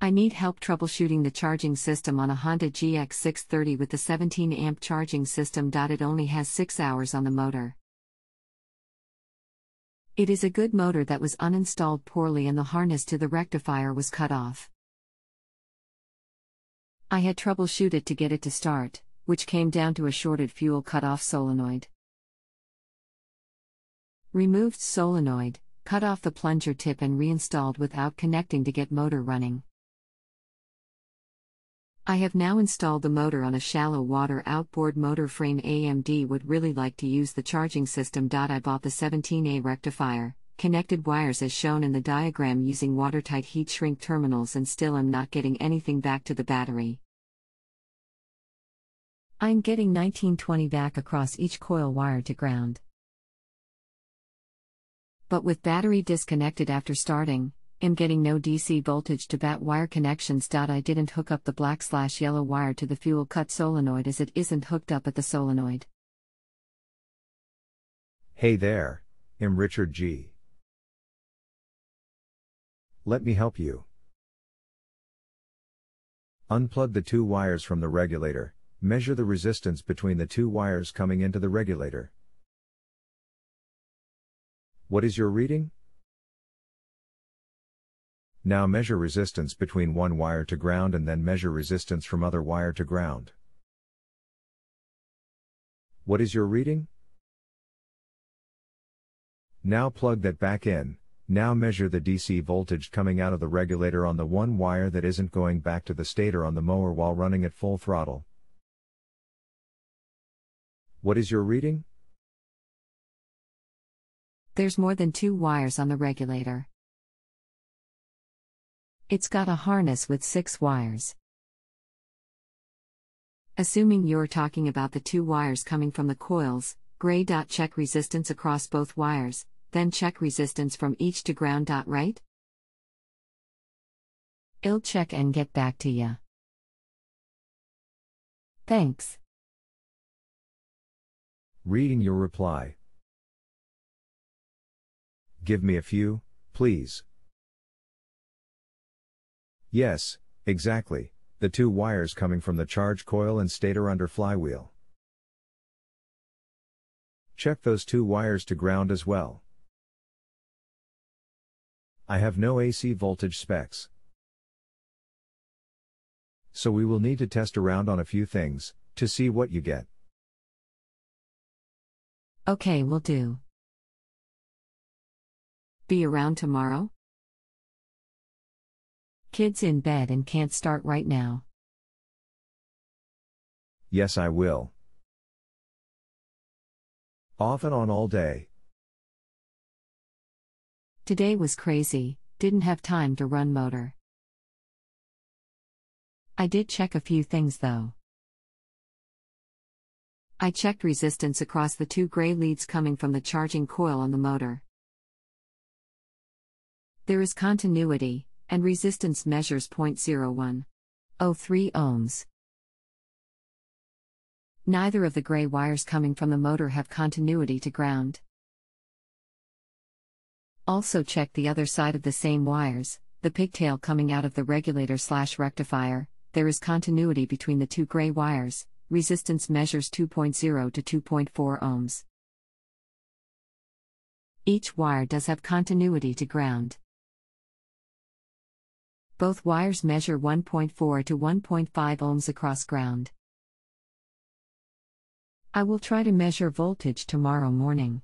I need help troubleshooting the charging system on a Honda GX630 with the 17-amp charging system. It only has 6 hours on the motor. It is a good motor that was uninstalled poorly and the harness to the rectifier was cut off. I had troubleshooted to get it to start, which came down to a shorted fuel cut-off solenoid. Removed solenoid, cut off the plunger tip and reinstalled without connecting to get motor running. I have now installed the motor on a shallow water outboard motor frame. AMD would really like to use the charging system. I bought the 17A rectifier, connected wires as shown in the diagram using watertight heatshrink terminals and still am not getting anything back to the battery. I'm getting 1920 back across each coil wire to ground. But with battery disconnected after starting, am getting no DC voltage to bat wire connections. I didn't hook up the black/yellow wire to the fuel cut solenoid as it isn't hooked up at the solenoid. Hey there, I'm Richard G. Let me help you. Unplug the 2 wires from the regulator, measure the resistance between the 2 wires coming into the regulator. What is your reading? Now measure resistance between one wire to ground and then measure resistance from other wire to ground. What is your reading? Now plug that back in. Now measure the DC voltage coming out of the regulator on the one wire that isn't going back to the stator on the mower while running at full throttle. What is your reading? There's more than 2 wires on the regulator. It's got a harness with 6 wires. Assuming you're talking about the 2 wires coming from the coils, gray. Check resistance across both wires, then check resistance from each to ground. Right? I'll check and get back to ya. Thanks. Reading your reply. Give me a few, please. Yes, exactly, the 2 wires coming from the charge coil and stator under flywheel. Check those 2 wires to ground as well. I have no AC voltage specs. So we will need to test around on a few things, to see what you get. Okay, will do. Be around tomorrow? Kids in bed and can't start right now. Yes, I will. Off and on all day. Today was crazy, didn't have time to run motor. I did check a few things though. I checked resistance across the 2 gray leads coming from the charging coil on the motor. There is continuity, and resistance measures 0.0103 ohms. Neither of the gray wires coming from the motor have continuity to ground. Also check the other side of the same wires, the pigtail coming out of the regulator/rectifier, there is continuity between the 2 gray wires, resistance measures 2.0 to 2.4 ohms. Each wire does have continuity to ground. Both wires measure 1.4 to 1.5 ohms across ground. I will try to measure voltage tomorrow morning.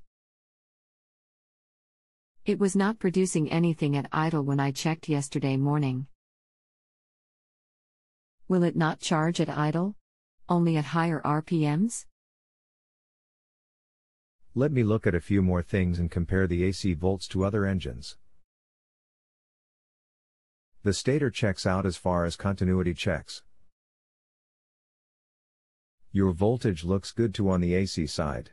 It was not producing anything at idle when I checked yesterday morning. Will it not charge at idle? Only at higher RPMs? Let me look at a few more things and compare the AC volts to other engines. The stator checks out as far as continuity checks. Your voltage looks good too on the AC side.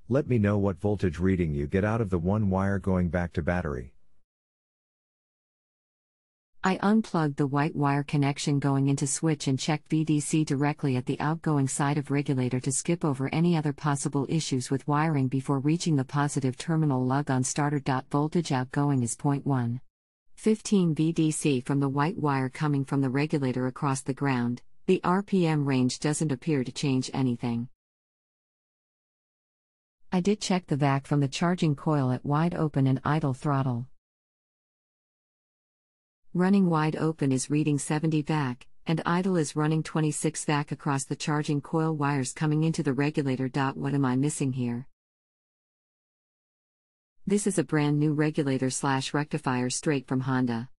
Let me know what voltage reading you get out of the one wire going back to battery. I unplugged the white wire connection going into switch and checked VDC directly at the outgoing side of regulator to skip over any other possible issues with wiring before reaching the positive terminal lug on starter. Voltage outgoing is 0.1. 15 VDC from the white wire coming from the regulator across the ground. The RPM range doesn't appear to change anything. I did check the vac from the charging coil at wide open and idle throttle. Running wide open is reading 70 vac, and idle is running 26 vac across the charging coil wires coming into the regulator. What am I missing here? This is a brand new regulator/rectifier straight from Honda.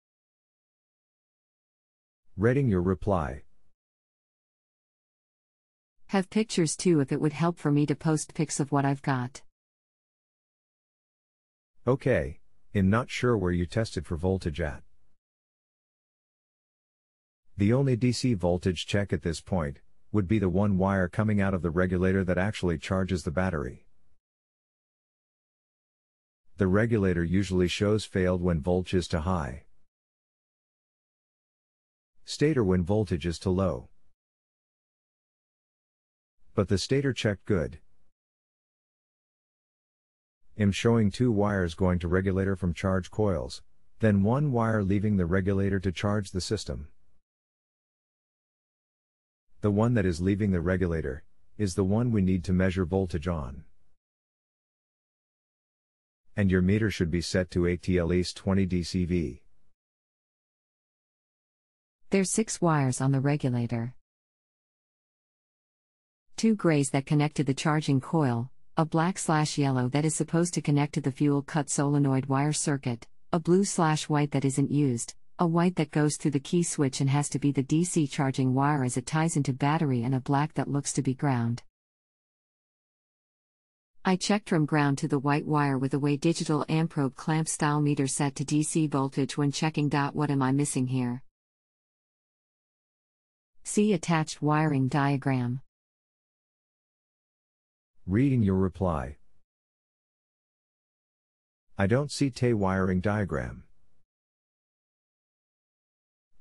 Reading your reply. Have pictures too if it would help for me to post pics of what I've got. Okay, I'm not sure where you tested for voltage at. The only DC voltage check at this point would be the one wire coming out of the regulator that actually charges the battery. The regulator usually shows failed when voltage is to high, stator when voltage is to low. But the stator checked good. I'm showing two wires going to regulator from charge coils, then one wire leaving the regulator to charge the system. The one that is leaving the regulator is the one we need to measure voltage on. And your meter should be set to at least 20 dCV. There's 6 wires on the regulator. 2 grays that connect to the charging coil, a black/yellow that is supposed to connect to the fuel cut solenoid wire circuit, a blue/white that isn't used, a white that goes through the key switch and has to be the DC charging wire as it ties into battery, and a black that looks to be ground. I checked from ground to the white wire with a way digital amprobe clamp style meter set to DC voltage when checking. What am I missing here? See attached wiring diagram. Reading your reply. I don't see T wiring diagram.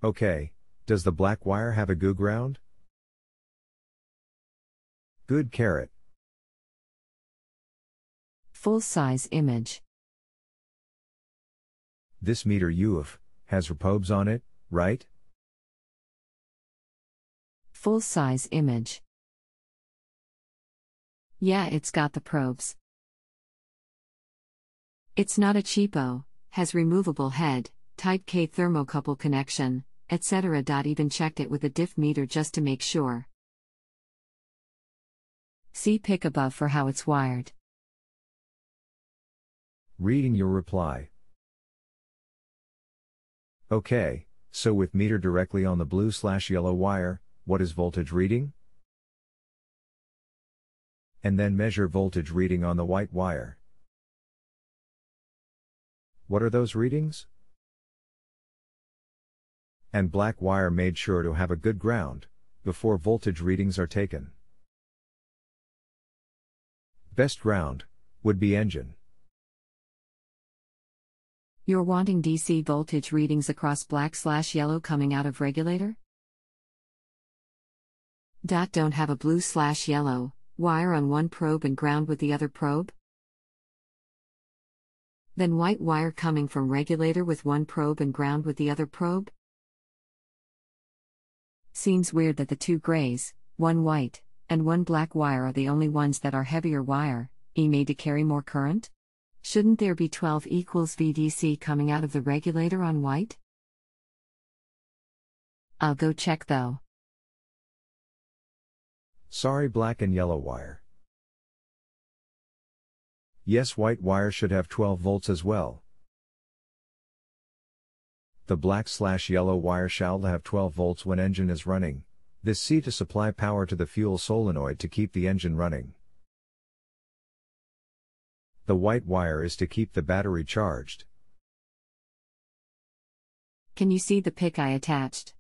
Okay, does the black wire have a GU ground? Good carrot. Full-size image. This meter has probes on it, right? Full-size image. Yeah, it's got the probes. It's not a cheapo, has removable head, Type K thermocouple connection, etc. Even checked it with a diff meter just to make sure. See pic above for how it's wired. Reading your reply. Okay, so with meter directly on the blue/yellow wire, what is voltage reading? And then measure voltage reading on the white wire. What are those readings? And black wire made sure to have a good ground before voltage readings are taken. Best ground would be engine. You're wanting DC voltage readings across black/yellow coming out of regulator? Don't have a blue/yellow wire on one probe and ground with the other probe? Then white wire coming from regulator with one probe and ground with the other probe? Seems weird that the 2 grays, 1 white, and 1 black wire are the only ones that are heavier wire, made to carry more current? Shouldn't there be 12 equals VDC coming out of the regulator on white? I'll go check though. Sorry, black and yellow wire. Yes, white wire should have 12 volts as well. The black/yellow wire shall have 12 volts when engine is running. This C to supply power to the fuel solenoid to keep the engine running. The white wire is to keep the battery charged. Can you see the pic I attached?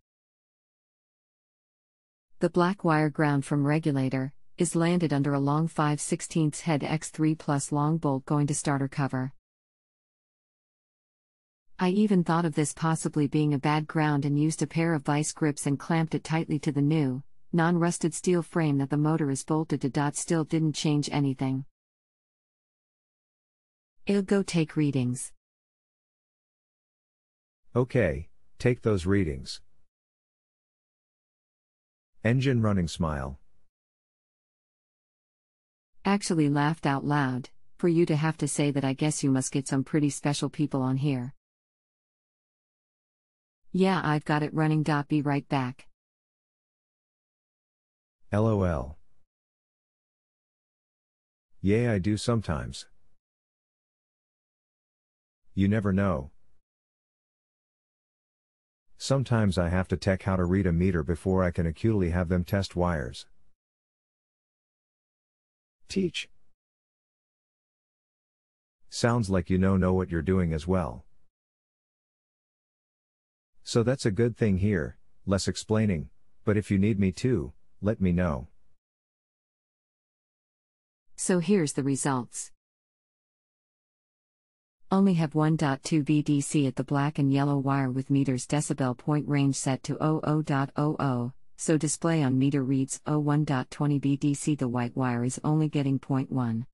The black wire ground from regulator is landed under a long 5/16 head X3 plus long bolt going to starter cover. I even thought of this possibly being a bad ground and used a pair of vice grips and clamped it tightly to the new, non-rusted steel frame that the motor is bolted to. Still didn't change anything. I'll go take readings. Okay, take those readings. Engine running smile. Actually laughed out loud, for you to have to say that. I guess you must get some pretty special people on here. Yeah, I've got it running. Be right back. LOL. Yeah, I do sometimes. You never know. Sometimes I have to tech how to read a meter before I can accurately have them test wires. Teach. Sounds like you know what you're doing as well. So that's a good thing here, less explaining, but if you need me to, let me know. So here's the results. Only have 1.2 VDC at the black and yellow wire with meters decibel point range set to 00.00, so display on meter reads 01.20 VDC. The white wire is only getting 0.1.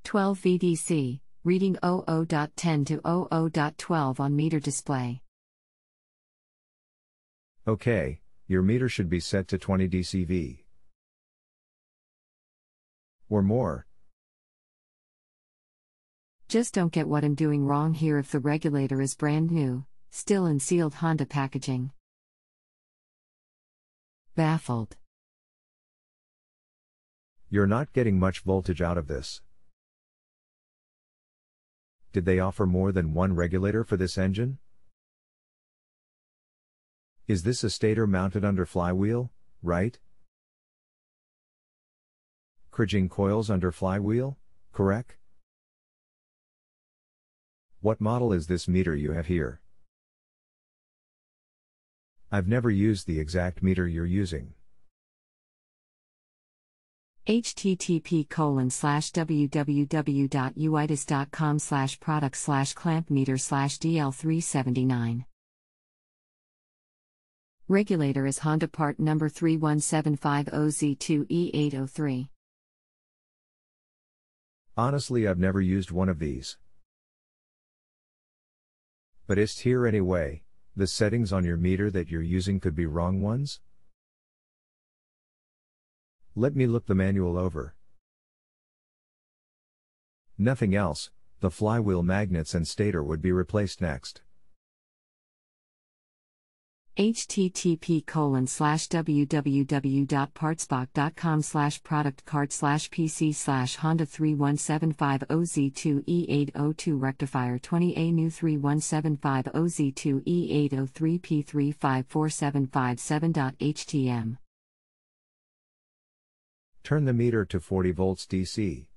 12 VDC, reading 00.10 to 00.12 on meter display. Okay, your meter should be set to 20 dCV. Or more. Just don't get what I'm doing wrong here. If the regulator is brand new, still in sealed Honda packaging. Baffled. You're not getting much voltage out of this. Did they offer more than one regulator for this engine? Is this a stator mounted under flywheel, right? Kriging coils under flywheel, correct? What model is this meter you have here? I've never used the exact meter you're using. http://www.uitis.com/product/clamp meter/DL379. Regulator is Honda part number 31750Z2E803. Honestly, I've never used one of these. But it's here anyway. The settings on your meter that you're using could be wrong ones? Let me look the manual over. Nothing else, the flywheel magnets and stator would be replaced next. http://www.partsbox.com/product/PC/Honda 31750Z2E802 rectifier 20A new 31750Z2E803P3547557.htm. Turn the meter to 40 volts DC.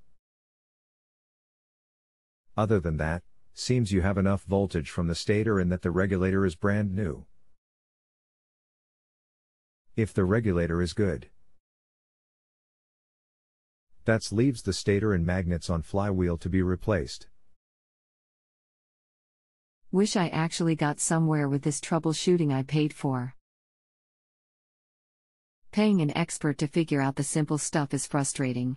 Other than that, seems you have enough voltage from the stator and that the regulator is brand new. If the regulator is good. That leaves the stator and magnets on flywheel to be replaced. Wish I actually got somewhere with this troubleshooting I paid for. Paying an expert to figure out the simple stuff is frustrating.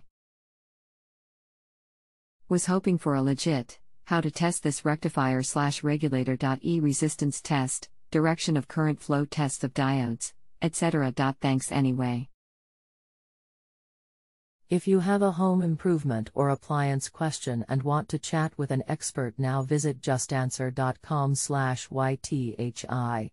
Was hoping for a legit, how to test this rectifier/regulator.e resistance test, direction of current flow tests of diodes, etc. Thanks anyway. If you have a home improvement or appliance question and want to chat with an expert now, visit JustAnswer.com/YTHI.